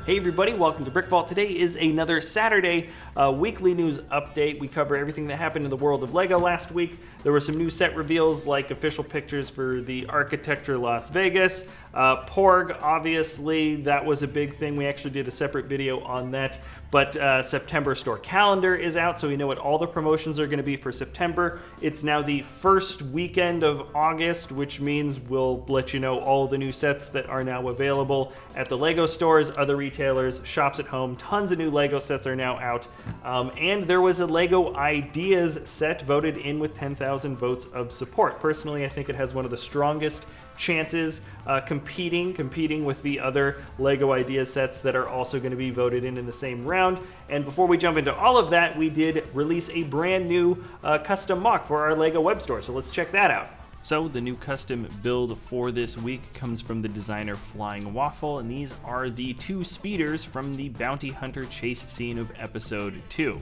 Hey everybody, welcome to BrickVault. Today is another Saturday weekly news update. We cover everything that happened in the world of LEGO last week. There were some new set reveals like official pictures for the Architecture Las Vegas. Porg, obviously, that was a big thing. We actually did a separate video on that. But September store calendar is out, so we know what all the promotions are going to be for September. It's now the first weekend of August, which means we'll let you know all the new sets that are now available at the LEGO stores, other retailers, shops at home. Tons of new LEGO sets are now out. And there was a LEGO Ideas set voted in with 10,000 votes of support. Personally, I think it has one of the strongest chances competing with the other LEGO Ideas sets that are also going to be voted in the same round. And before we jump into all of that, we did release a brand new custom MOC for our LEGO web store, so let's check that out. So the new custom build for this week comes from the designer Flying Waffle, and these are the two speeders from the Bounty Hunter chase scene of episode 2.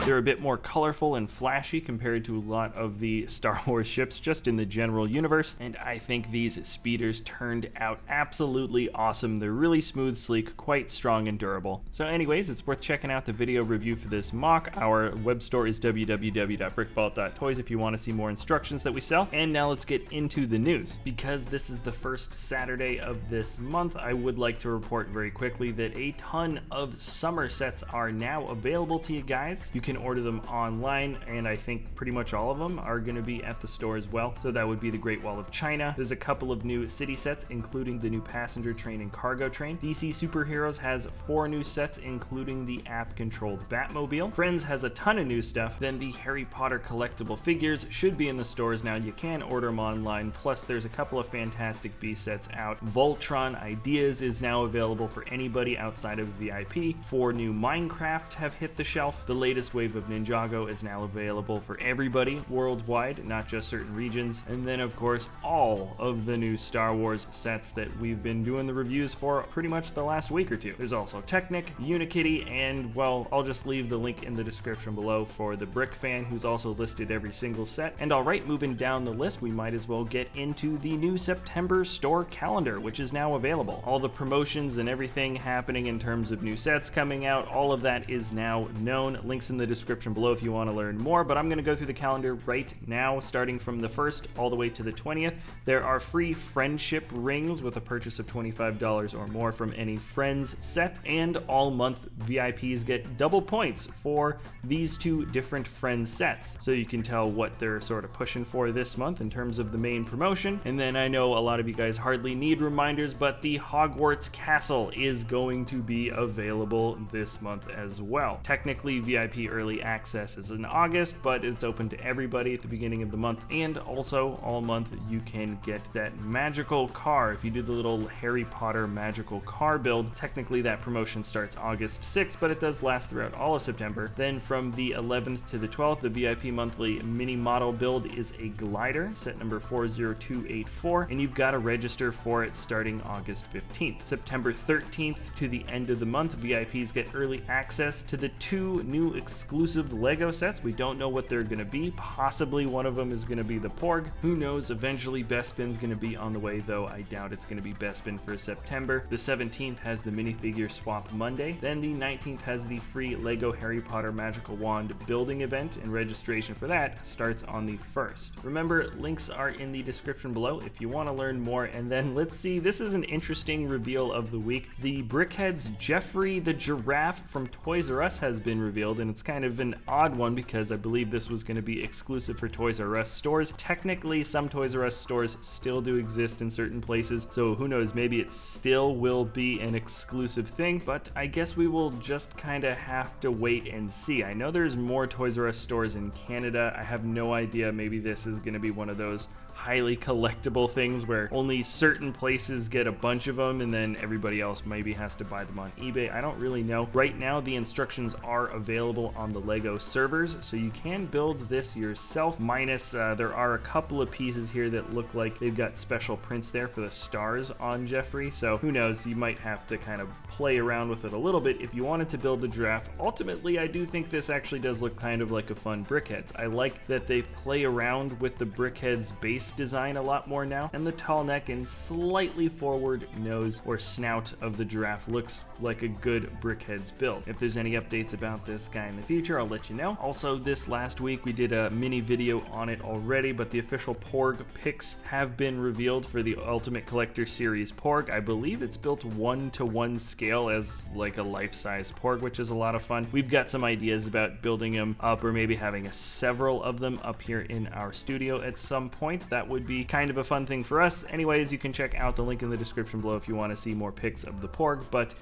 They're a bit more colorful and flashy compared to a lot of the Star Wars ships just in the general universe, and I think these speeders turned out absolutely awesome. They're really smooth, sleek, quite strong and durable. So anyways, it's worth checking out the video review for this MOC. Our web store is www.brickvault.toys if you want to see more instructions that we sell. And now let's get into the news. Because this is the first Saturday of this month, I would like to report very quickly that a ton of summer sets are now available to you guys. You can order them online, and I think pretty much all of them are going to be at the store as well. So that would be the Great Wall of China. There's a couple of new city sets, including the new passenger train and cargo train. DC Superheroes has 4 new sets, including the app-controlled Batmobile. Friends has a ton of new stuff. Then the Harry Potter collectible figures should be in the stores now. You can order them online. Plus, there's a couple of Fantastic Beasts sets out. Voltron Ideas is now available for anybody outside of VIP. 4 new Minecraft have hit the shelf. The latest wave of Ninjago is now available for everybody worldwide, not just certain regions. And then of course all of the new Star Wars sets that we've been doing the reviews for pretty much the last week or two. There's also Technic, Unikitty, and well, I'll just leave the link in the description below for the Brick fan who's also listed every single set. And alright, moving down the list, we might as well get into the new September store calendar, which is now available. All the promotions and everything happening in terms of new sets coming out, all of that is now known. Links in the description below if you want to learn more, but I'm going to go through the calendar right now, starting from the 1st all the way to the 20th. There are free friendship rings with a purchase of $25 or more from any Friends set, and all month VIPs get double points for these 2 different Friends sets, so you can tell what they're sort of pushing for this month in terms of the main promotion. And then I know a lot of you guys hardly need reminders, but the Hogwarts Castle is going to be available this month as well. Technically, VIP early access is in August, but it's open to everybody at the beginning of the month. And also all month you can get that magical car. If you do the little Harry Potter magical car build, technically that promotion starts August 6th, but it does last throughout all of September. Then from the 11th to the 12th, the VIP monthly mini model build is a glider, set number 40284, and you've got to register for it starting August 15th. September 13th to the end of the month, VIPs get early access to the 2 new exclusive LEGO sets. We don't know what they're going to be. Possibly one of them is going to be the Porg. Who knows? Eventually Bespin's going to be on the way, though I doubt it's going to be Bespin for September. The 17th has the minifigure swap Monday. Then the 19th has the free LEGO Harry Potter Magical Wand building event, and registration for that starts on the 1st. Remember, links are in the description below if you want to learn more. And then let's see, this is an interesting reveal of the week. The Brickheadz Geoffrey the giraffe from Toys R Us has been revealed, and it's kind of an odd one because I believe this was going to be exclusive for Toys R Us stores. Technically, some Toys R Us stores still do exist in certain places, so who knows, maybe it still will be an exclusive thing, but I guess we will just kind of have to wait and see. I know there's more Toys R Us stores in Canada. I have no idea, maybe this is going to be one of those highly collectible things where only certain places get a bunch of them and then everybody else maybe has to buy them on eBay. I don't really know. Right now the instructions are available on on the Lego servers, so you can build this yourself, minus there are a couple of pieces here that look like they've got special prints there for the stars on Geoffrey, so who knows, you might have to kind of play around with it a little bit if you wanted to build the giraffe. Ultimately, I do think this actually does look kind of like a fun Brickheadz. I like that they play around with the Brickheadz base design a lot more now, and the tall neck and slightly forward nose or snout of the giraffe looks like a good Brickheadz build. If there's any updates about this guy in the future, I'll let you know. Also, this last week we did a mini video on it already, but the official Porg Pics have been revealed for the Ultimate Collector Series Porg. I believe it's built 1-to-1 scale as like a life-size Porg, which is a lot of fun. We've got some ideas about building them up or maybe having several of them up here in our studio at some point. That would be kind of a fun thing for us. Anyways, you can check out the link in the description below if you want to see more pics of the Porg, but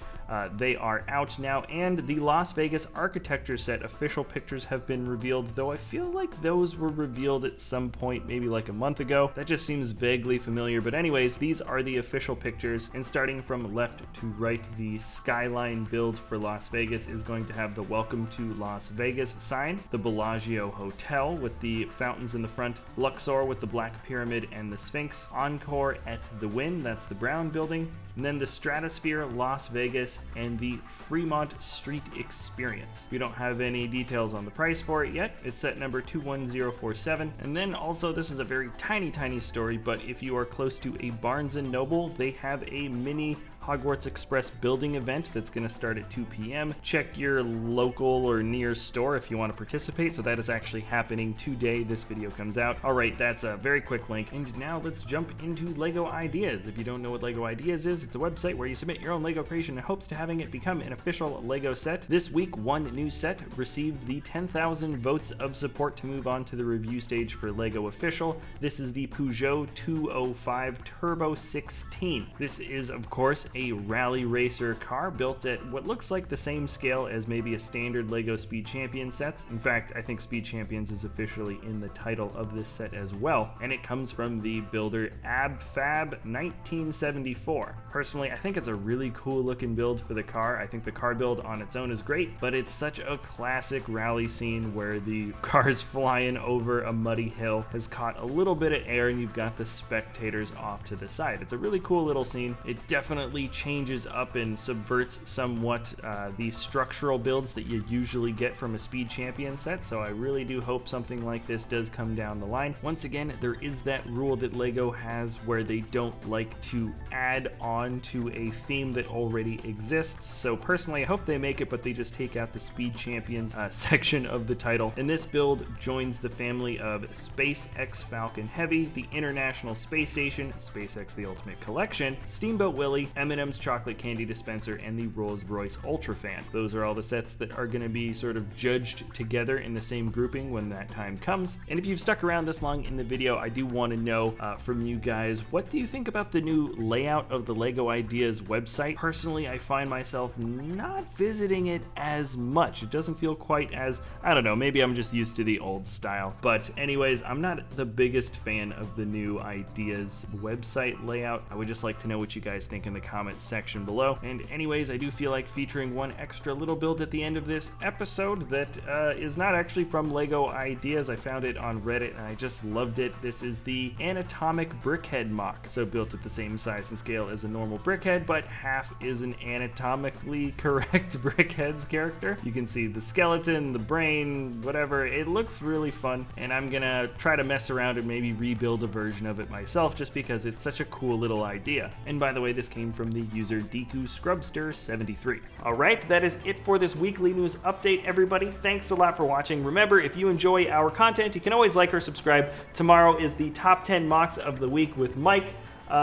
they are out now, and the Las Vegas architecture set official pictures have been revealed, though I feel like those were revealed at some point maybe like a month ago. That just seems vaguely familiar, but anyways, these are the official pictures, and starting from left to right, the skyline build for Las Vegas is going to have the Welcome to Las Vegas sign, the Bellagio Hotel with the fountains in the front, Luxor with the Black Pyramid and the Sphinx, Encore at the Wynn, that's the brown building, and then the Stratosphere Las Vegas and the Fremont Street Experience. We don't have any details on the price for it yet. It's set number 21047. And then also, this is a very tiny story, but if you are close to a Barnes & Noble, they have a mini Hogwarts Express building event that's going to start at 2 p.m. Check your local or near store if you want to participate. So that is actually happening today. This video comes out. All right, that's a very quick link. And now let's jump into Lego Ideas. If you don't know what Lego Ideas is, it's a website where you submit your own Lego creation in hopes to having it become an official Lego set. This week, one new set received the 10,000 votes of support to move on to the review stage for Lego Official. This is the Peugeot 205 Turbo 16. This is, of course, a rally racer car built at what looks like the same scale as maybe a standard Lego Speed Champion sets. In fact, I think Speed Champions is officially in the title of this set as well, and it comes from the builder AbFab 1974. Personally, I think it's a really cool looking build for the car. I think the car build on its own is great, but it's such a classic rally scene where the car's flying over a muddy hill has caught a little bit of air and you've got the spectators off to the side. It's a really cool little scene. It definitely changes up and subverts somewhat the structural builds that you usually get from a Speed Champion set, so I really do hope something like this does come down the line. Once again, there is that rule that Lego has where they don't like to add on to a theme that already exists, so personally I hope they make it, but they just take out the Speed Champions section of the title. And this build joins the family of SpaceX Falcon Heavy, the International Space Station, SpaceX The Ultimate Collection, Steamboat Willie, M&M's Chocolate Candy Dispenser, and the Rolls-Royce Ultrafan. Those are all the sets that are going to be sort of judged together in the same grouping when that time comes. And if you've stuck around this long in the video, I do want to know from you guys, what do you think about the new layout of the Lego Ideas website? Personally, I find myself not visiting it as much. It doesn't feel quite as, I don't know, maybe I'm just used to the old style. But anyways, I'm not the biggest fan of the new Ideas website layout. I would just like to know what you guys think in the comments section below. And anyways, I do feel like featuring one extra little build at the end of this episode that is not actually from Lego Ideas. I found it on Reddit and I just loved it. This is the Anatomic Brickhead MOC. So built at the same size and scale as a normal Brickhead, but half is an anatomically correct Brickheadz character. You can see the skeleton, the brain, whatever. It looks really fun, and I'm gonna try to mess around and maybe rebuild a version of it myself just because it's such a cool little idea. And by the way, this came from the user Deku Scrubster 73. Alright, that is it for this weekly news update, everybody. Thanks a lot for watching. Remember, if you enjoy our content, you can always like or subscribe. Tomorrow is the top 10 MOCs of the week with Mike.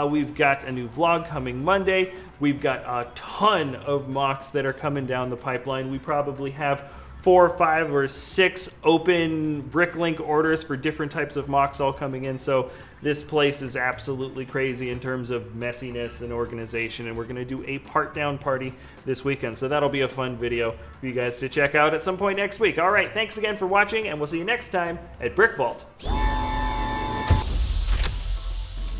We've got a new vlog coming Monday. We've got a ton of MOCs that are coming down the pipeline. We probably have 4, 5, or 6 open Bricklink orders for different types of MOCs all coming in. So this place is absolutely crazy in terms of messiness and organization, and we're gonna do a part down party this weekend. So that'll be a fun video for you guys to check out at some point next week. All right, thanks again for watching, and we'll see you next time at BrickVault.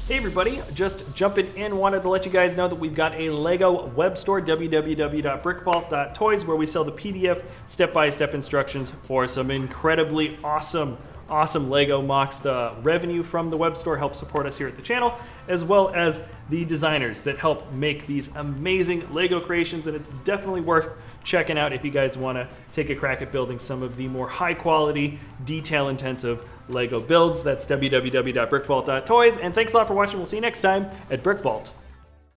Hey everybody, just jumping in, wanted to let you guys know that we've got a Lego web store, www.brickvault.toys, where we sell the PDF step-by-step instructions for some incredibly awesome Lego MOCs. The revenue from the web store helps support us here at the channel, as well as the designers that help make these amazing Lego creations, and it's definitely worth checking out if you guys want to take a crack at building some of the more high-quality, detail-intensive Lego builds. That's www.brickvault.toys, and thanks a lot for watching. We'll see you next time at BrickVault.